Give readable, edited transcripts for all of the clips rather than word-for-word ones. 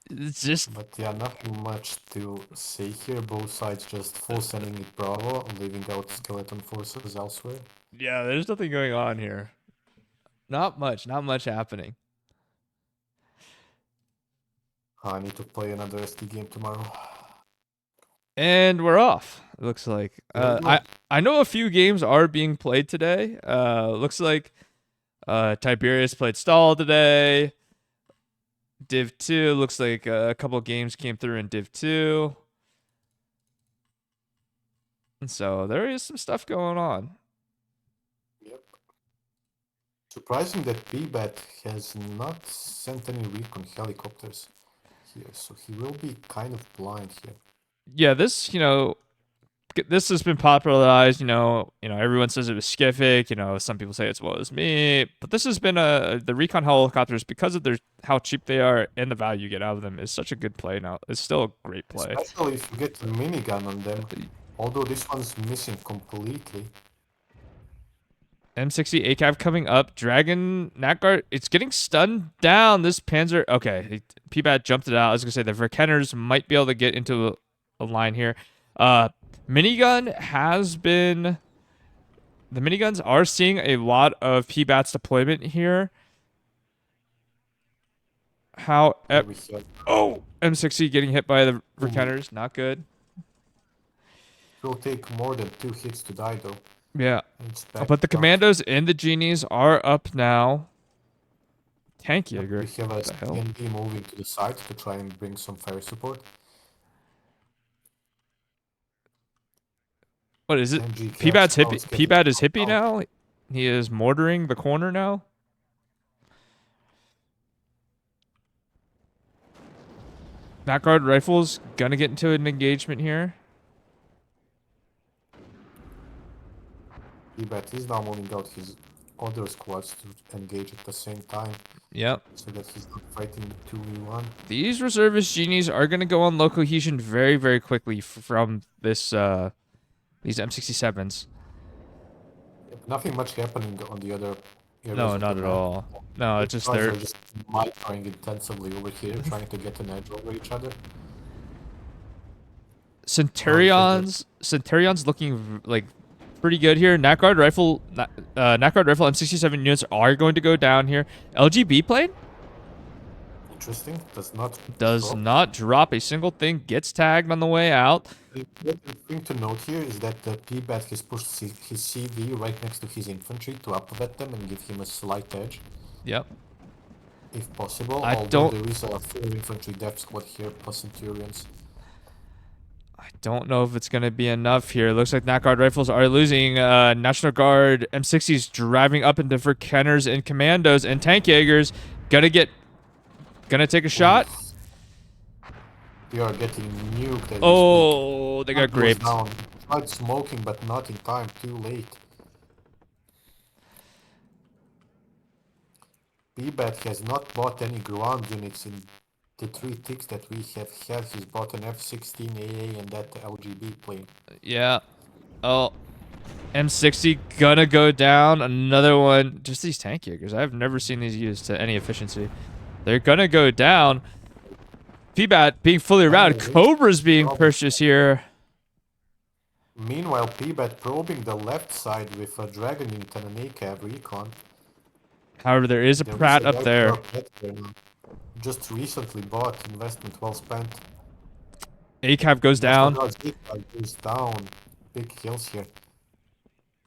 It's just But yeah, nothing much to say here. Both sides just full sending it Bravo, leaving out skeleton forces elsewhere. yeah. There's nothing going on here. Not much. Not much happening. I need to play another SD game tomorrow. And we're off. It looks like. There we go. I know a few games are being played today. Looks like Tiberius played Stall today. Div 2 looks like a couple games came through in Div 2. And so there is some stuff going on. Yep. Surprising that Pbatt has not sent any recon helicopters here, so he will be kind of blind here. Yeah, this has been popularized. Everyone says it was Skiffic. Some people say it's well as me, but this has been the recon helicopters because of how cheap they are and the value you get out of them is such a good play now. It's still a great play. Especially if you get the minigun on them, although this one's missing completely. M60 ACAV coming up. Dragon Natguard. It's getting stunned down. This Panzer. Okay, Pbatt jumped it out. I was gonna say the Verkenners might be able to get into a line here. Minigun has been. The miniguns are seeing a lot of Pbatt's deployment here. How? Here we have. Oh, M60 getting hit by the Ooh, Verkenners. Not good. it will take more than 2 hits to die though. Yeah, It's back but the up. Commandos and the Genies are up now. Tank We Jaeger. have a What the hell? CND moving to the side to try and bring some fire support. What is it? MG Pbatt's Cats, now hippie. it's getting Pbatt is shot hippie out. now. He is mortaring the corner now. Backguard rifles gonna get into an engagement here. Pbatt is now moving out his other squads to engage at the same time, Yep. so that he's not fighting 2v1. These reservist genies are gonna go on low cohesion very, very quickly from these M67s. Nothing much happening on the other areas No, of the not at map. all. No, The it's just guys they're are just microing intensively over here, trying to get an edge over each other. Centurions looking like pretty good here. Nat Guard rifle M67 units are going to go down here. LGB plane Interesting. Does not does drop. not drop a single thing. Gets tagged on the way out. The important thing to note here is that the Pbatt has pushed his CV right next to his infantry to upvet them and give him a slight edge, Yep. if possible, I although don't there is a full infantry death squad here plus Centurions. I don't know if it's gonna be enough here. Looks like Nat Guard rifles are losing. National Guard M60s driving up into Verkenners and Commandos and Tank Jaegers. Gonna take a shot. Oof. We are getting nuked as we speak. Oh, they got Tank goes graped. down. Tried smoking, but not in time. Too late. Pbatt has not bought any ground units in the 3 ticks that we have had. He's bought an F-16 AA and that LGB plane. Yeah. Oh, M60 gonna go down. Another one. Just these Tank Jaegers. I've never seen these used to any efficiency. They're gonna go down. Pbatt being fully routed. Cobra's being purchased here. Meanwhile, Pbatt probing the left side with a Dragon unit and an ACAV recon. However, there is a There is Pratt a up there. Pratt there now. Just recently bought, investment well spent. ACAV goes National down. Guard's goes down. Big kills here.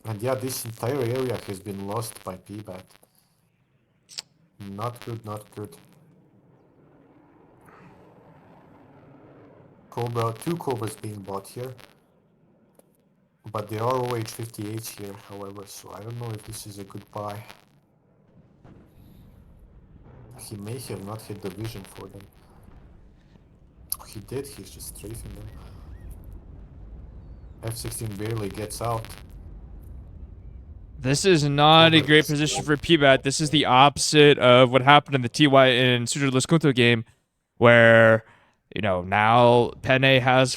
And yeah, this entire area has been lost by Pbatt. Not good, not good. Cobra, 2 Cobras being bought here. But there are OH-58s here, however, so I don't know if this is a good buy. He may have not hit the vision for them. He did, he's just strafing them. F-16 barely gets out. This is not a great position for Pbatt. This is the opposite of what happened in the TY in Sujo Leskunto game, where, now Penne has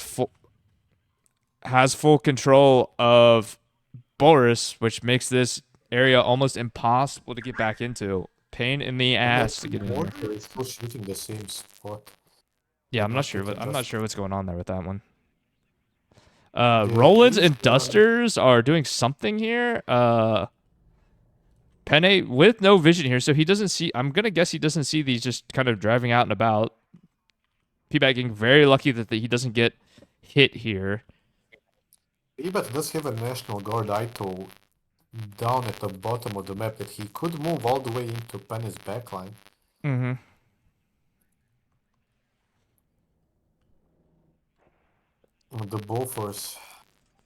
full control of Boris, which makes this area almost impossible to get back into. Pain in the ass to get in here. Mortar is still shooting the same spot. Yeah, did not get I'm not adjusted. sure what's going on there with that one. There Rolands is and Dusters are doing something here. Penne with no vision here, so he doesn't see. I'm gonna guess he doesn't see these just kind of driving out and about. Pbatt getting very lucky that he doesn't get hit here. Pbatt does have a National Guard ITO down at the bottom of the map that he could move all the way into Penne's backline. Mm-hmm. The Bofors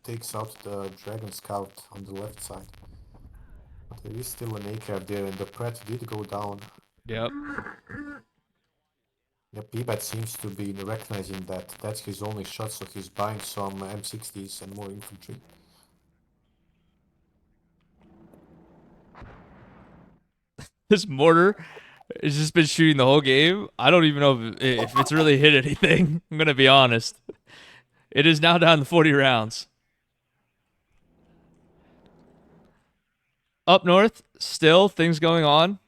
takes out the Dragon Scout on the left side. But there is still an ACAB there, and the Pratt did go down. Yep. Yeah, Pbatt seems to be recognizing that that's his only shot, so he's buying some M60s and more infantry. This mortar has just been shooting the whole game. I don't even know if it's really hit anything. I'm gonna be honest. It is now down to 40 rounds. Up north, still things going on.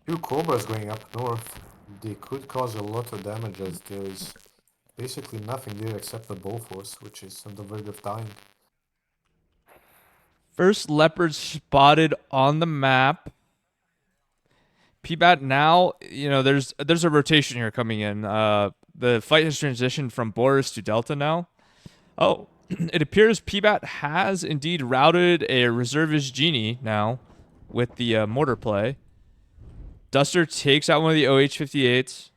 Two Cobras going up north. They could cause a lot of damage as there is basically nothing there except the Bofors, which is on the verge of dying. First leopard spotted on the map. Pbatt now, there's a rotation here coming in. The fight has transitioned from Boris to Delta now. Oh, it appears Pbatt has indeed routed a reservist genie now with the mortar play. Duster takes out one of the OH-58s.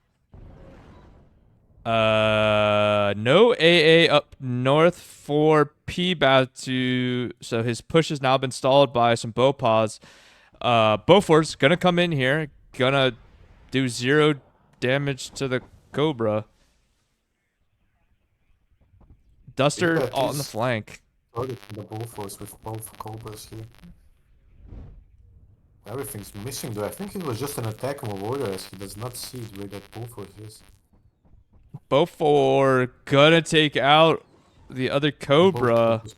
No AA up north for Pbatt to. So his push has now been stalled by some Beaupots. Beaufort's gonna come in here, gonna do 0 damage to the Cobra. Duster Pbatt on the is flank. targeting the Bofors with both Cobras here. Everything's missing though. I think it was just an attack of order as he does not see where that Beaufort is. Beaufort gonna take out the other Both Cobra. Cobras.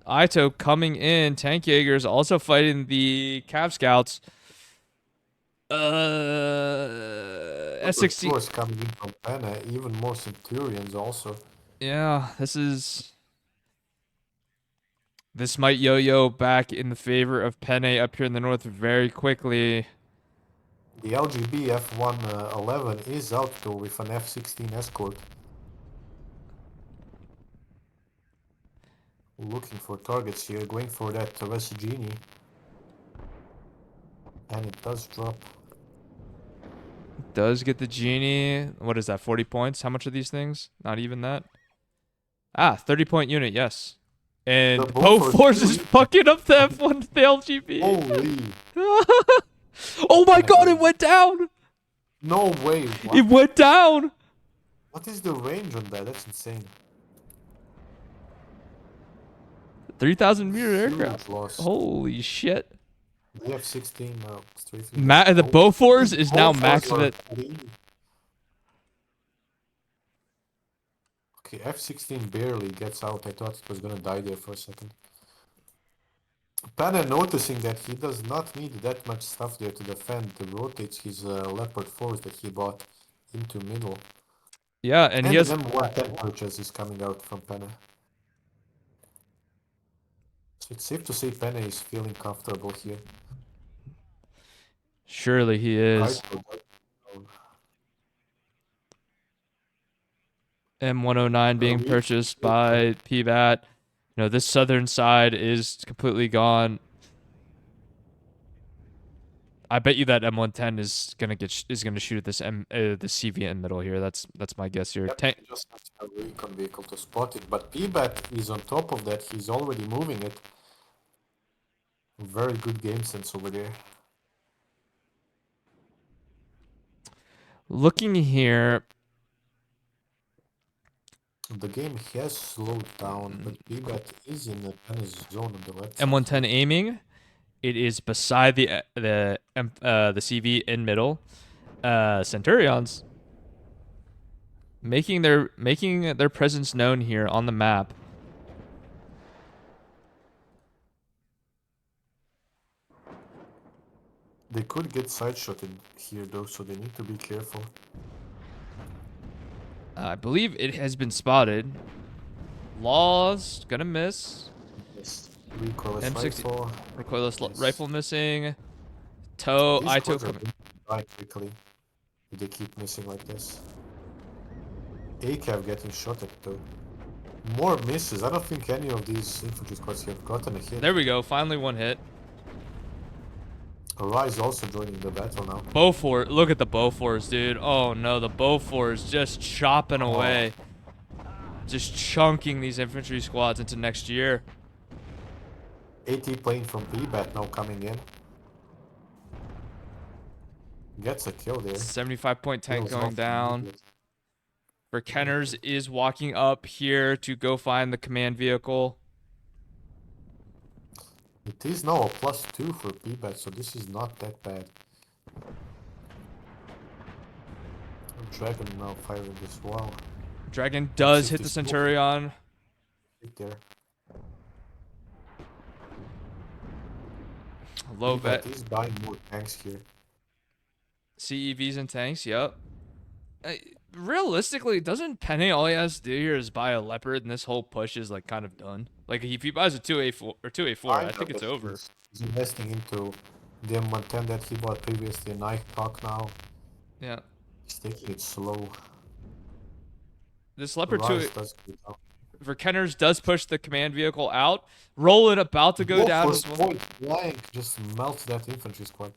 Ito coming in. Tank Jaegers also fighting the Cav Scouts. S16. Force coming in from Penne, even more Centurions also. Yeah, this might yo-yo back in the favor of Penne up here in the north very quickly. The LGB F-111 is out though with an F-16 escort. Looking for targets here, going for that West Genie. And it does drop. Does get the genie. What is that? 40 points? How much are these things? Not even that. Ah, 30-point unit. Yes. The And Beaufort Bofors is fucking up the F1 to the LGB. Holy! Oh my god, it went down! No way! It What? went down! What is the range on that? That's insane. 3,000-meter Huge aircraft. loss. Holy shit. The F-16 strafing. The Bofors is now max of it. Okay, F-16 barely gets out. I thought it was gonna die there for a second. Penne noticing that he does not need that much stuff there to defend, rotates his Leopard 4s that he bought into middle. Yeah, and he And has. an M110 purchase is coming out from Penne. So it's safe to say Penne is feeling comfortable here. Surely he is. M109 being purchased by Pbatt. This southern side is completely gone. I bet you that M110 is gonna shoot at the CV in middle here. That's my guess here. Yep, he just has a recon vehicle to spot it, but Pbatt is on top of that. He's already moving it. Very good game sense over there. Looking here, The game has slowed down, but Pbatt is in the tennis zone on the left side. M110 aiming. It is beside the CV in middle. Centurions making their presence known here on the map. They could get side-shotted here though, so they need to be careful. I believe it has been spotted. Lost. Gonna miss. Yes. Recoilless M60. rifle. Recoilless Yes. rifle missing. So Toe. these I-toe squads are coming. going to die quickly if they keep missing like this. ACAV getting shot at though. More misses. I don't think any of these infantry squads have gotten a hit. There we go. Finally one hit. Arise also joining the battle now. Beaufort. Look at the Beauforts, dude. Oh no, the Beauforts just chopping Oh, away. Just chunking these infantry squads into next year. AT plane from Pbatt now coming in. Gets a kill there. 75-point tank Kills off going down. immediately. Verkenners is walking up here to go find the command vehicle. It is now a +2 for Pbatt, so this is not that bad. Dragon now firing as well. Dragon does hit the 64. Centurion. Right there. Low Pbatt vet. is buying more tanks here. CEVs and tanks, yep. Realistically, doesn't Penne all he has to do here is buy a Leopard and this whole push is like kind of done? Like if he buys a 2A4 or 2A4, I think it's over. He's investing into the M110 that he bought previously, a Nighthawk now. Yeah. He's taking it slow. This Leopard 2 Rise does go down. Verkenners does push the command vehicle out. Roland about to go down as well. Point blank just melts that infantry squad.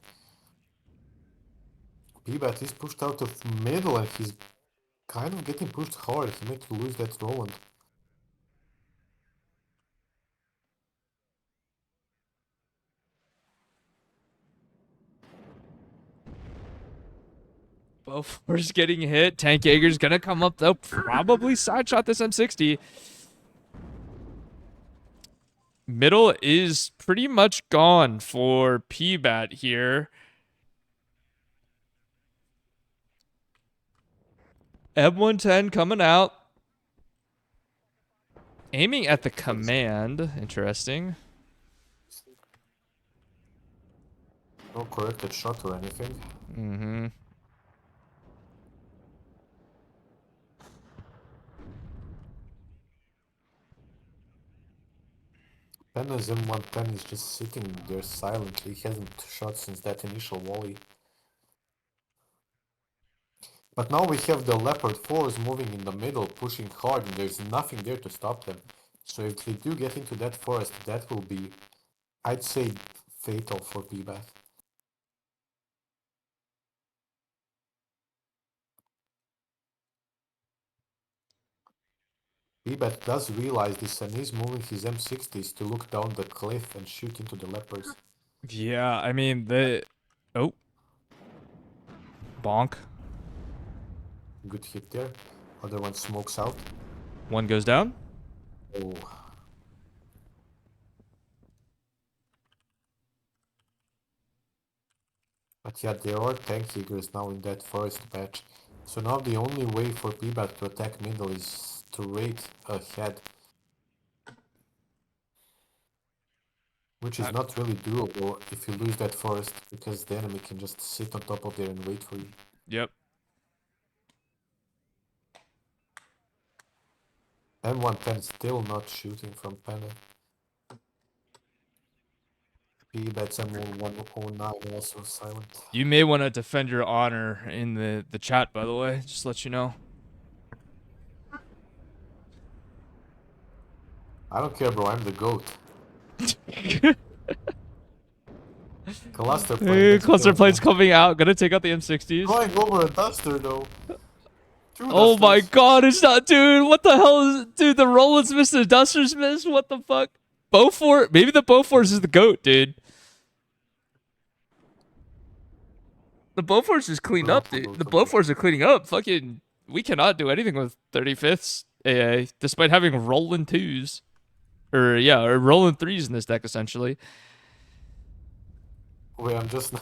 Pbatt is pushed out of middle and he's kind of getting pushed hard. He might lose that Roland. Beaufort's getting hit. Tank Jaeger's gonna come up though. Probably side shot this M60. Middle is pretty much gone for Pbatt here. M110 coming out. Aiming at the command. Interesting. No corrected shot or anything. Mm-hmm. Penne's M110 is just sitting there silently. He hasn't shot since that initial volley. But now we have the Leopard 4s moving in the middle, pushing hard, and there's nothing there to stop them. So if they do get into that forest, that will be, I'd say, fatal for Pbatt. Pbatt does realize this and he's moving his M60s to look down the cliff and shoot into the leopards. Yeah, I mean, the... Oh. Bonk. Good hit there. Other one smokes out. One goes down. Oh. But yeah, there are tank figures now in that forest patch. So now the only way for Pbatt to attack middle is to raid ahead. Which is not really doable if you lose that forest, because the enemy can just sit on top of there and wait for you. Yep. M110 still not shooting from Penne. Pbatt's M109 also silent. You may want to defend your honor in the chat, by the way. Just to let you know. I don't care, bro. I'm the GOAT. Cluster plane. Cluster plane's coming out. Gonna take out the M60s. Going over a duster, though. Oh my god, it's not, dude. What the hell is, dude? The Roland's missed, the Duster's missed. What the fuck? Beaufort, maybe the Beauforts is the GOAT, dude. The Beauforts is cleaned up, dude. The Beauforts are cleaning up. Fucking, we cannot do anything with 35ths AA, despite having Roland 2s. Or, yeah, or Roland 3s in this deck, essentially. Wait, I'm just...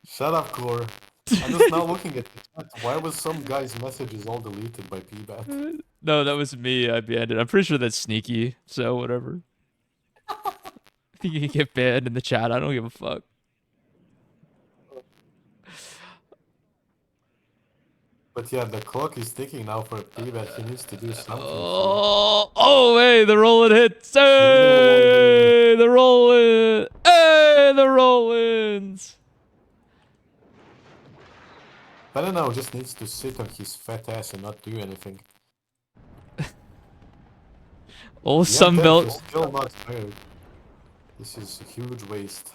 Shut up, Core. I'm just now looking at the chat. Why was some guy's messages all deleted by Pbatt? No, that was me. I ended. I'm pretty sure that's sneaky, so whatever. think you can get banned in the chat. I don't give a fuck. But yeah, the clock is ticking now for Pbatt. He needs to do something here. Oh, hey, the rolling hits. Hey, the rolling. Hey, the rollins. Penne now just needs to sit on his fat ass and not do anything. Oh, The M10 Sunbelt. is still not fired. This is a huge waste.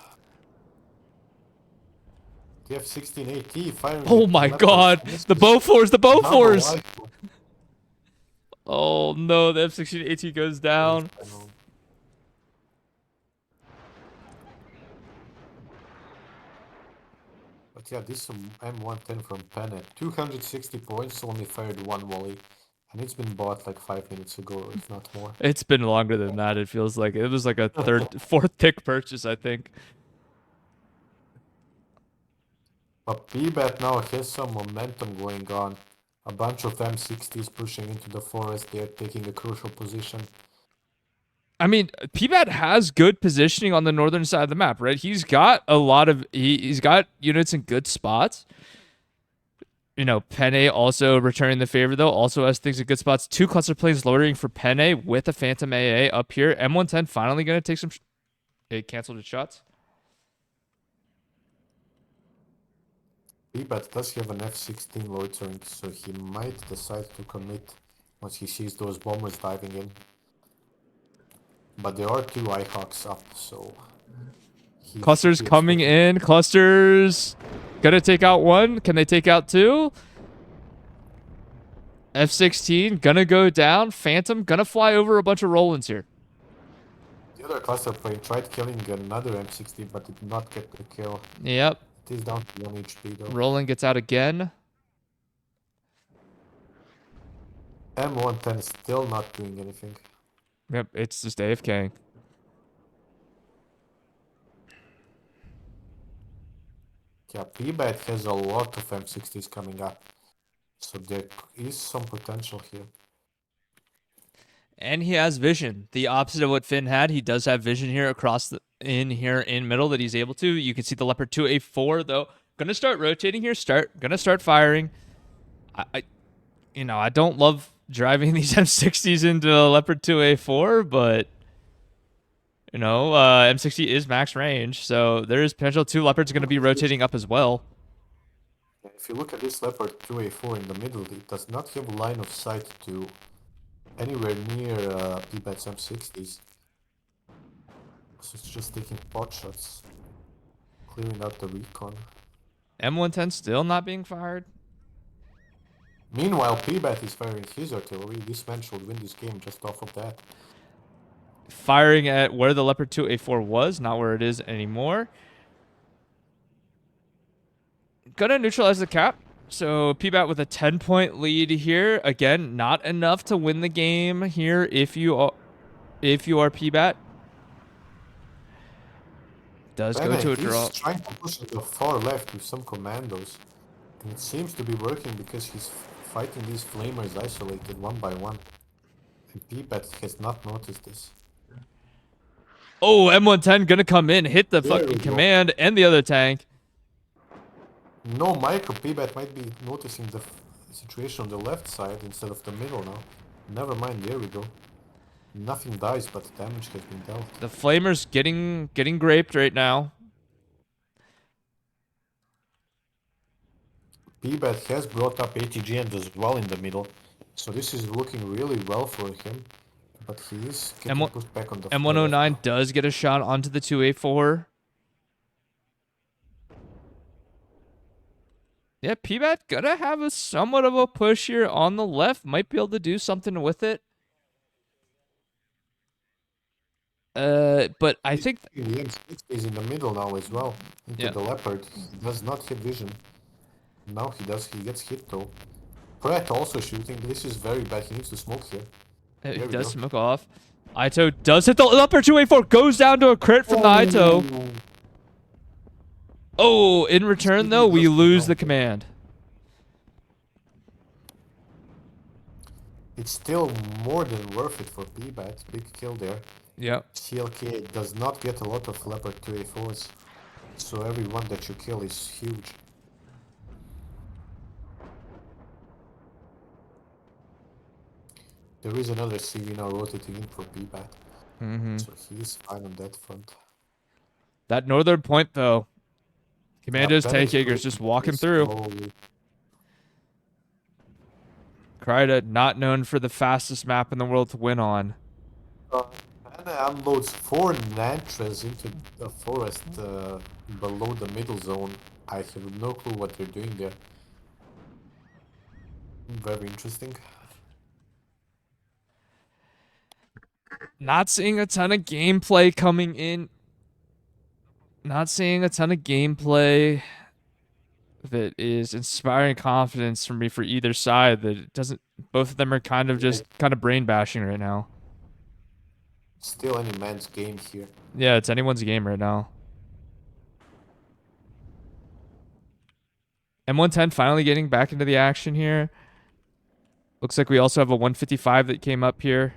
The F-16AT firing Oh into my leopards. god. The Bofors, the Number Bofors. one. Oh no, the F-16AT goes down. But yeah, this M110 from Penne, 260 points, only fired one volley. And it's been bought like 5 minutes ago, if not more. It's been longer than that, it feels like. It was like a fourth tick purchase, I think. But Pbatt now has some momentum going on. A bunch of M60s pushing into the forest, they're taking a crucial position. I mean, Pbatt has good positioning on the northern side of the map, right? He's got a lot of he's got units in good spots. You know, Penne also returning the favor though, also has things in good spots. 2 cluster planes loitering for Penne with a Phantom AA up here. M110 finally gonna take some. It canceled its shots. Pbatt does have an F-16 loitering, so he might decide to commit once he sees those bombers diving in. But there are 2 IHawks up, so... Clusters coming in. Clusters gonna take out 1. Can they take out 2? F-16 gonna go down. Phantom gonna fly over a bunch of Rollins here. The other cluster plane tried killing another M60, but did not get the kill. Yep. It is down to 1 HP though. Roland gets out again. M110 is still not doing anything. Yep, it's just AFK. Yeah, Pbatt has a lot of M60s coming up. So there is some potential here. And he has vision. The opposite of what Finn had. He does have vision here across the in middle that he's able to. You can see the Leopard 2A4 though. Gonna start rotating here. Gonna start firing. I don't love driving these M60s into Leopard 2A4, but you know, M60 is max range, so there is potential 2 Leopards going to be rotating up as well. If you look at this Leopard 2A4 in the middle, it does not have line of sight to anywhere near Pbatt's M60s. So it's just taking pot shots, clearing out the recon. M110 still not being fired. Meanwhile, Pbatt is firing his artillery. This man should win this game just off of that. Firing at where the Leopard 2A4 was, not where it is anymore. Gonna neutralize the cap. So Pbatt with a 10-point lead here. Again, not enough to win the game here if you are Pbatt. Does Penne, go to a draw. He's trying to push to the far left with some commandos. And it seems to be working because he's fighting these flamers isolated one by one. And Pbatt has not noticed this. Oh, M110 gonna come in, hit the fucking command and the other tank. No, Michael Pbatt might be noticing the situation on the left side instead of the middle now. Never mind, there we go. Nothing dies, but damage has been dealt. The flamers getting graped right now. Pbatt has brought up ATGN as well in the middle, so this is looking really well for him. But he is getting pushed back on the M109 does get a shot onto the 2A4. Yeah, Pbatt gonna have a somewhat of a push here on the left. Might be able to do something with it. But I think the M6 is in the middle now as well. Into the Leopard. He does not have vision. Now he does. He gets hit though. Pratt also shooting. This is very bad. He needs to smoke here. It does smoke off. Ito does hit the Leopard 2A4. Goes down to a crit from the Ito. Oh, in return though, we lose the command. It's still more than worth it for Pbatt. Big kill there. Yep. CLKA does not get a lot of Leopard 2A4s, so every one that you kill is huge. There is another CV now rotating in for Pbatt, Mm-hmm. so he's fine on that front. That northern point, though. Yeah, Commando's Penne is Tankjager's breaking just walking very through. slowly. Kryda, not known for the fastest map in the world to win on. Penne unloads 4 Nantras into the forest below the middle zone. I have no clue what they're doing there. Very interesting. Not seeing a ton of gameplay coming in. Not seeing a ton of gameplay that is inspiring confidence for me for either side. That it doesn't. Both of them are kind of Yeah, just kind of brain bashing right now. still any man's game here. Yeah, it's anyone's game right now. M110 finally getting back into the action here. Looks like we also have a 155 that came up here.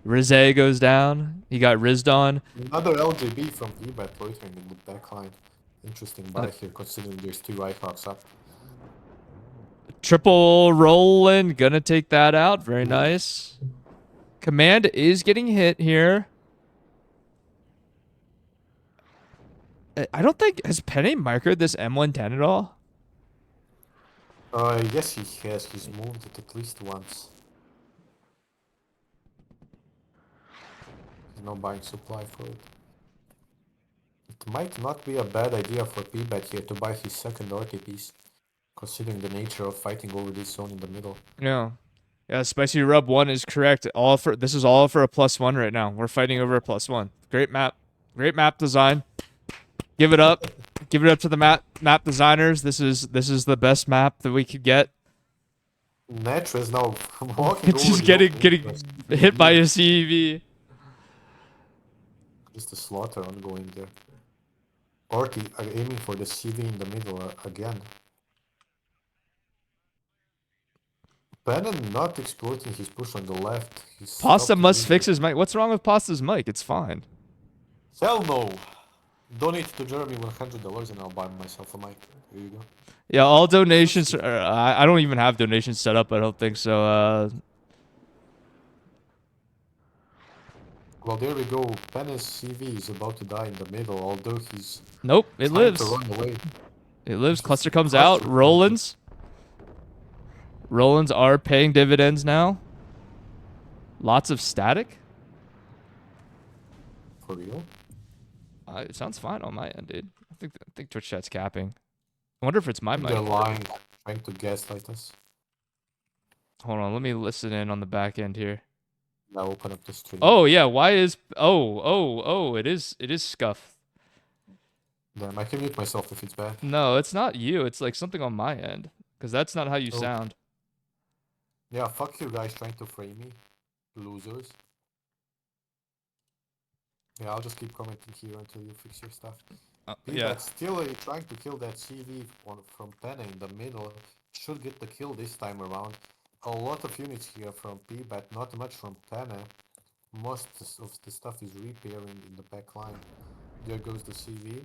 Rizé goes down. He got rizzed on. Another LJB from Pbatt loitering in the backline. Interesting Uh, buy here, considering there's 2 Whitehawks up. Triple rolling. Gonna take that out. Very nice. Command is getting hit here. I don't think... Has Penne microed this M110 at all? Yes, he has. He's moved it at least once. He's now buying supply for it. It might not be a bad idea for Pbatt here to buy his second RT piece, considering the nature of fighting over this zone in the middle. Yeah. Yeah, Spicy Rub 1 is correct. This is all for a +1 right now. We're fighting over a +1. Great map. Great map design. Give it up. Give it up to the map designers. This is the best map that we could get. Natra is now walking It's over just the getting hit by a CEV. Just a slaughter ongoing there. Orti are aiming for the CV in the middle again. Penne not exploiting his push on the left. He's Pasta stopped must fix immediately. his mic. What's wrong with Pasta's mic? It's fine. Hell no! Donate to Jeremy $100 and I'll buy myself a mic. Here you go. Yeah, all donations. I don't even have donations set up. I don't think so. Well, there we go. Penne's CV is about to die in the middle, although he's Nope, it trying to lives. run away. It lives. Cluster Interesting. comes out. Cluster. Rollins. Rollins are paying dividends now. Lots of static. For real? It sounds fine on my end, dude. I think Twitch chat's capping. I wonder if it's my They're mic. lying, trying to gaslight us. Hold on, let me listen in on the back end here. Now open up the stream. Oh yeah, why is it is scuff. Damn, I can mute myself if it's bad. No, it's not you. It's like something on my end, because that's not how you Oh. sound. Yeah, fuck you guys trying to frame me. Losers. Yeah, I'll just keep commenting here until you fix your stuff. Yeah. Still trying to kill that CV from Penne in the middle. Should get the kill this time around. A lot of units here from Pbatt, not much from Penne. Most of the stuff is repairing in the back line. There goes the CV.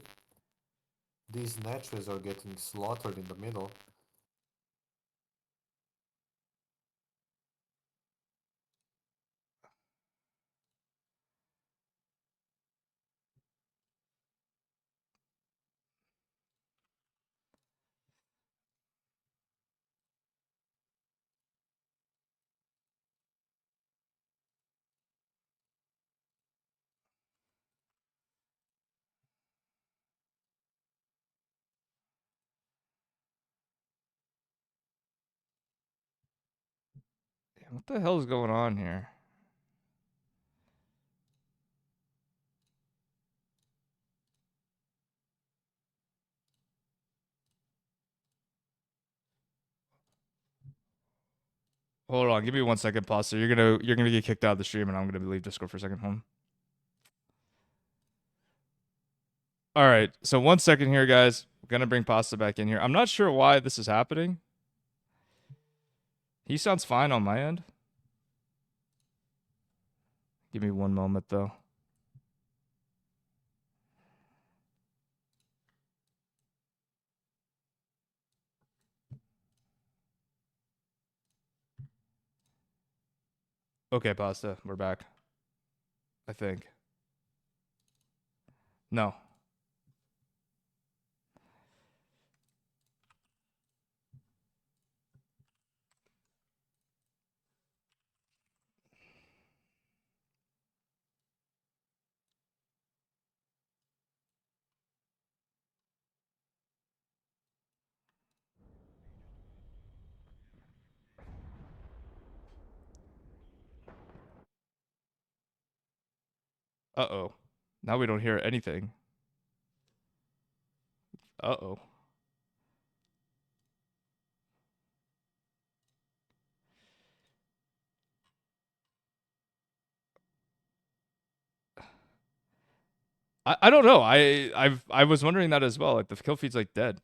These Natras are getting slaughtered in the middle. What the hell is going on here? Hold on, give me 1 second, Pasta. You're gonna get kicked out of the stream, and I'm gonna leave Discord for a second. Home. All right, so 1 second here, guys. I'm gonna bring Pasta back in here. I'm not sure why this is happening. He sounds fine on my end. Give me one moment though. Okay, pasta. We're back. I think. No. Uh-oh. Now we don't hear anything. Uh-oh. I don't know. I was wondering that as well. Like the kill feed's like dead.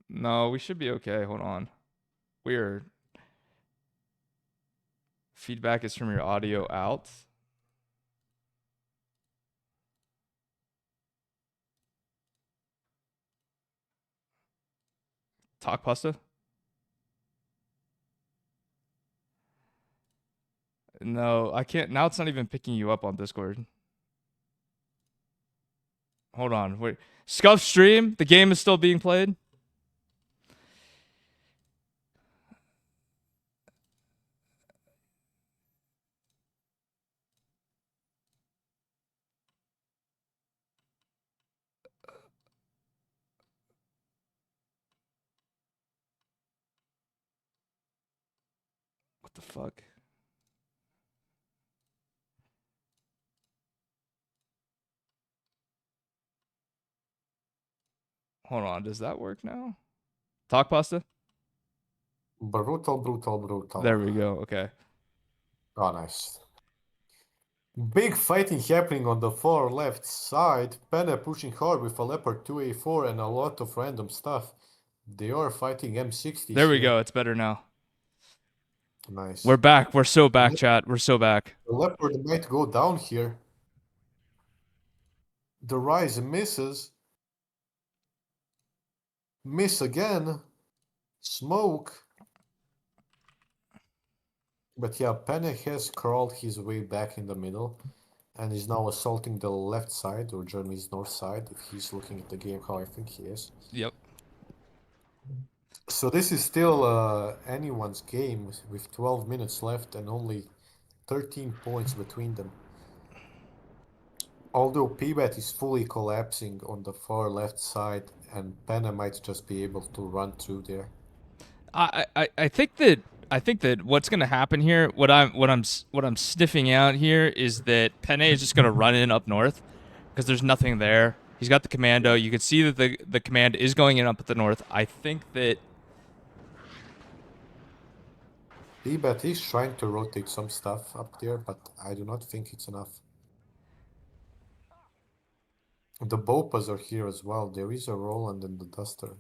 No, we should be okay. Hold on. Weird. Feedback is from your audio out. Talk pasta? No, I can't. Now it's not even picking you up on Discord. Hold on. Wait. Scuff stream? The game is still being played? What the fuck? Hold on. Does that work now? Talk pasta? Brutal, brutal, brutal. There we go. Okay. Oh, nice. Big fighting happening on the far left side. Penne pushing hard with a Leopard 2A4 and a lot of random stuff. They are fighting M60s There we here. go. It's better now. Nice. We're back. We're so back, chat. We're so back. The Leopard might go down here. The Rise misses. Miss again. Smoke. But yeah, Penne has crawled his way back in the middle and is now assaulting the left side, or Germany's north side, if he's looking at the game how I think he is. Yep. So this is still anyone's game with 12 minutes left and only 13 points between them. Although Pbatt is fully collapsing on the far left side, and Penne might just be able to run through there. I think that what's gonna happen here, what I'm sniffing out here is that Penne is just gonna run in up north because there's nothing there. He's got the commando. You can see that the command is going in up at the north. I think that Pbatt is trying to rotate some stuff up there, but I do not think it's enough. The Bopas are here as well. There is a Roland and the Duster.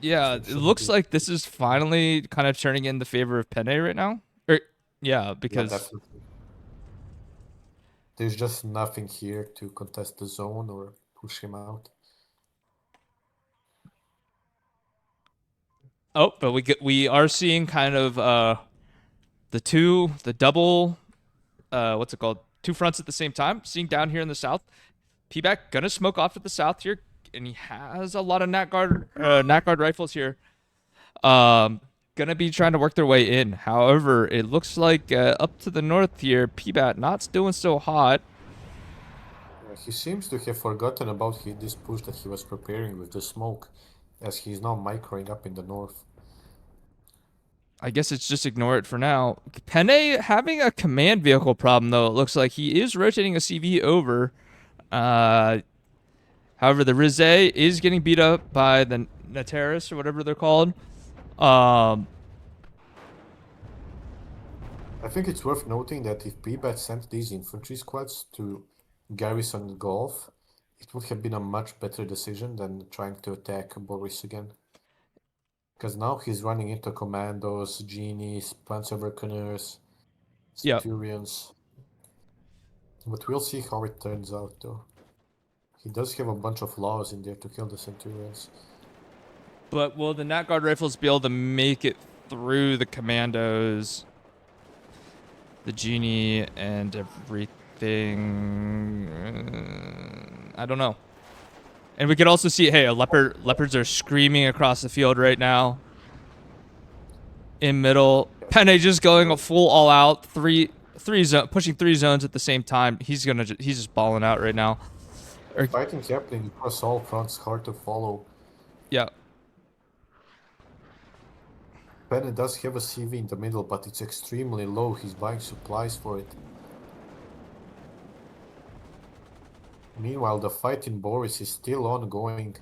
yeah, So it it shouldn't looks be. like this is finally kind of turning in the favor of Penne right now. Yeah, Yeah, because definitely. There's just nothing here to contest the zone or push him out. but we are seeing kind of the double what's it called? Two fronts at the same time. Seeing down here in the south, Pbatt gonna smoke off at the south here, and he has a lot of Nat Guard rifles here. Gonna be trying to work their way in. However, it looks like up to the north here, Pbatt not doing so hot. He seems to have forgotten about this push that he was preparing with the smoke, as he's now microing up in the north. I guess it's just ignore it for now. Penne having a command vehicle problem though. It looks like he is rotating a CV over. Uh, However, the Rizé is getting beat up by the Nateris or whatever they're called. Um, I think it's worth noting that if Pbatt sent these infantry squads to garrison Gulf, it would have been a much better decision than trying to attack Boris again. Because now he's running into commandos, genies, Panzerberkeners, Yep. Centurions. But we'll see how it turns out, though. He does have a bunch of laws in there to kill the Centurions. But will the Nat Guard rifles be able to make it through the commandos, the genie, and everything? I don't know. And we could also see, hey, leopards are screaming across the field right now. In middle, Penne just going a full all out, pushing 3 zones at the same time. He's just balling out right now. Fighting happening across all fronts, hard to follow. Yeah. Penne does have a CV in the middle, but it's extremely low. He's buying supplies for it. Meanwhile, the fight in Boris is still ongoing.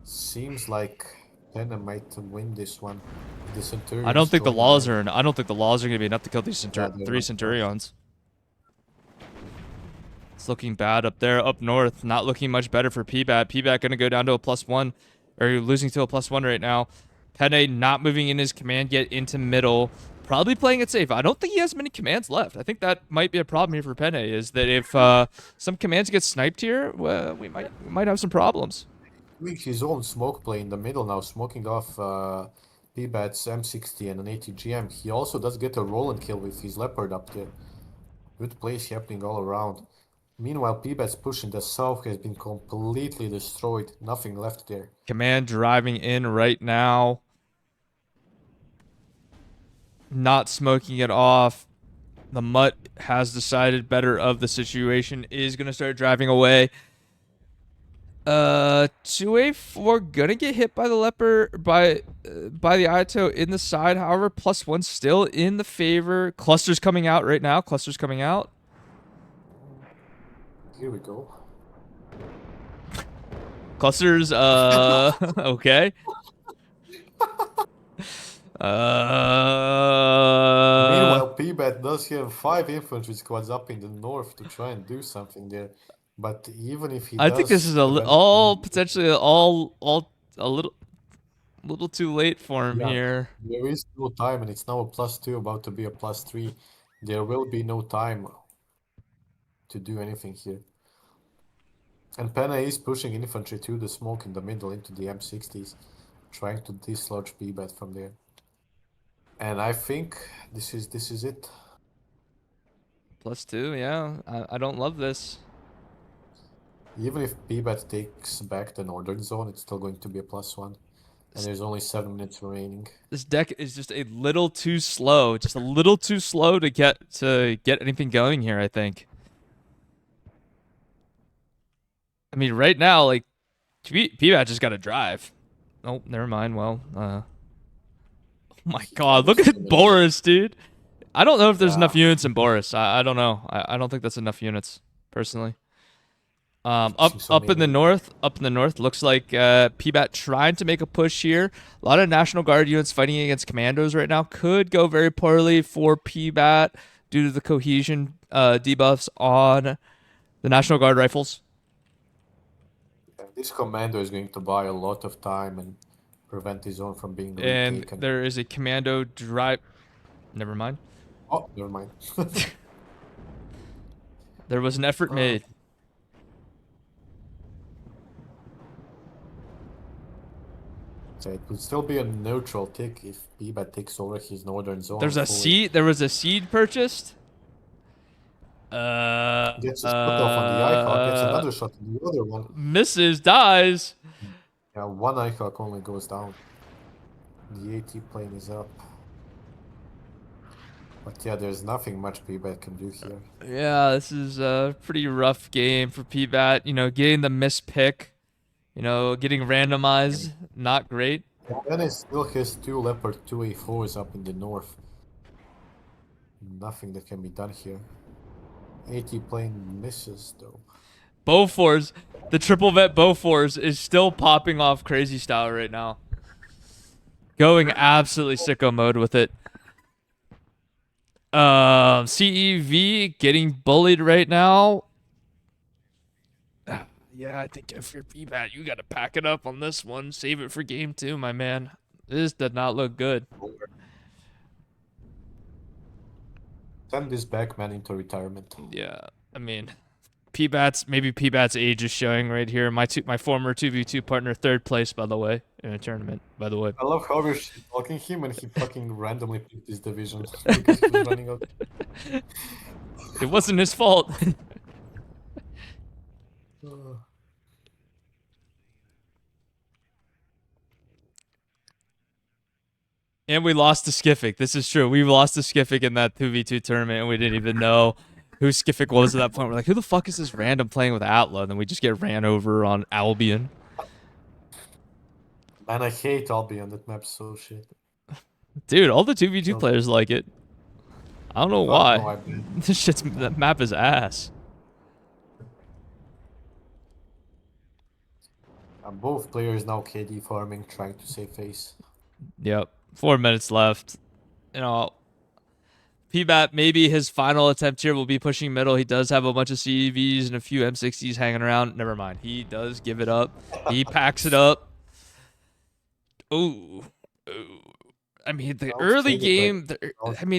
Seems like Penne might win this one. The Centurions I don't think the joining laws in. are. I don't think the laws are going to be enough to kill these Yeah, they're three not enough. Centurions. It's looking bad up there, up north. Not looking much better for Pbatt. Pbatt going to go down to a +1, or losing to a +1 right now. Penne not moving in his command yet into middle. Probably playing it safe. I don't think he has many commands left. I think that might be a problem here for Penne. Is that if some commands get sniped here, well, we might have some problems. Doing his own smoke play in the middle now, smoking off Pbatt's M60 and an ATGM. He also does get a roll and kill with his Leopard up there. Good plays happening all around. Meanwhile, Pbatt's push in the south has been completely destroyed. Nothing left there. Command driving in right now. Not smoking it off. The Mutt has decided better of the situation. Is going to start driving away. 2A4 gonna get hit by the leopard by the Ito in the side. However, +1 still in the favor. Clusters coming out right now. Clusters coming out. Here we go. Clusters. Okay. Meanwhile, Pbatt does have 5 infantry squads up in the north to try and do something there. But even if he I think this does is eventually, all potentially all a little too late for him yeah, here. there is no time, and it's now a +2, about to be a +3. There will be no time to do anything here. And Penne is pushing infantry to the smoke in the middle into the M60s, trying to dislodge Pbatt from there. And I think this is it. +2, yeah. I don't love this. Even if Pbatt takes back the northern zone, it's still going to be a +1. And there's only 7 minutes remaining. This deck is just a little too slow. Just a little too slow to get anything going here, I think. I mean, right now, like, Pbatt just got to drive. Oh, never mind. Well, oh my God, look at Boris, dude. I don't know if there's enough units in Boris. I don't know. I don't think that's enough units, personally. Up in the north, looks like Pbatt trying to make a push here. A lot of National Guard units fighting against commandos right now. Could go very poorly for Pbatt due to the cohesion debuffs on the National Guard rifles. This commando is going to buy a lot of time and prevent his zone from being And retaken. there is a commando drive. Never mind. Oh, never mind. There was an effort made. So it would still be a neutral tick if Pbatt takes over his northern zone. There's a seed. There was a seed purchased. Gets a split off on the IHawk, gets another shot on the other one. Misses, dies. Yeah, one IHawk only goes down. The AT plane is up. But yeah, there's nothing much Pbatt can do here. Yeah, this is a pretty rough game for Pbatt. You know, getting the missed pick. You know, getting randomized. Not great. Penne still has 2 Leopard 2A4s up in the north. Nothing that can be done here. AT plane misses though. Bofors, the triple vet Bofors is still popping off crazy style right now. Going absolutely sicko mode with it. CEV getting bullied right now. Yeah, I think if you're Pbatt, you got to pack it up on this one. Save it for game 2, my man. This did not look good. Send this back man into retirement. Yeah, I mean, Pbatt's age is showing right here. My former 2v2 partner, third place, by the way, in a tournament. By the way, I love how you're talking him and he fucking randomly picked this division because he was running out. it wasn't his fault. Uh, And we lost to Skiffic. This is true. We lost to Skiffic in that 2v2 tournament, and we didn't even know who Skiffic was at that point. We're like, who the fuck is this random playing with Atla? And then we just get ran over on Albion. Man, I hate Albion. That map's so shit. Dude, all the 2v2 So, players like it. I don't know fuck no, why. I bet. That map is ass. Both players now KD farming, trying to save face. Yep. 4 minutes left. You know, Pbatt, maybe his final attempt here will be pushing middle. He does have a bunch of CVs and a few M60s hanging around. Never mind. He does give it up. He packs it up. Ooh. Ooh. I mean, the early game,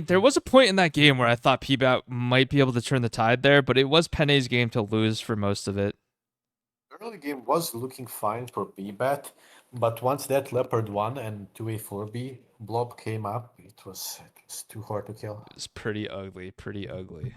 there was a point in that game where I thought Pbatt might be able to turn the tide there, but it was Penne's game to lose for most of it. The early game was looking fine for Pbatt, but once that Leopard 1 and 2A4B blob came up, it was too hard to kill. It was pretty ugly, pretty ugly.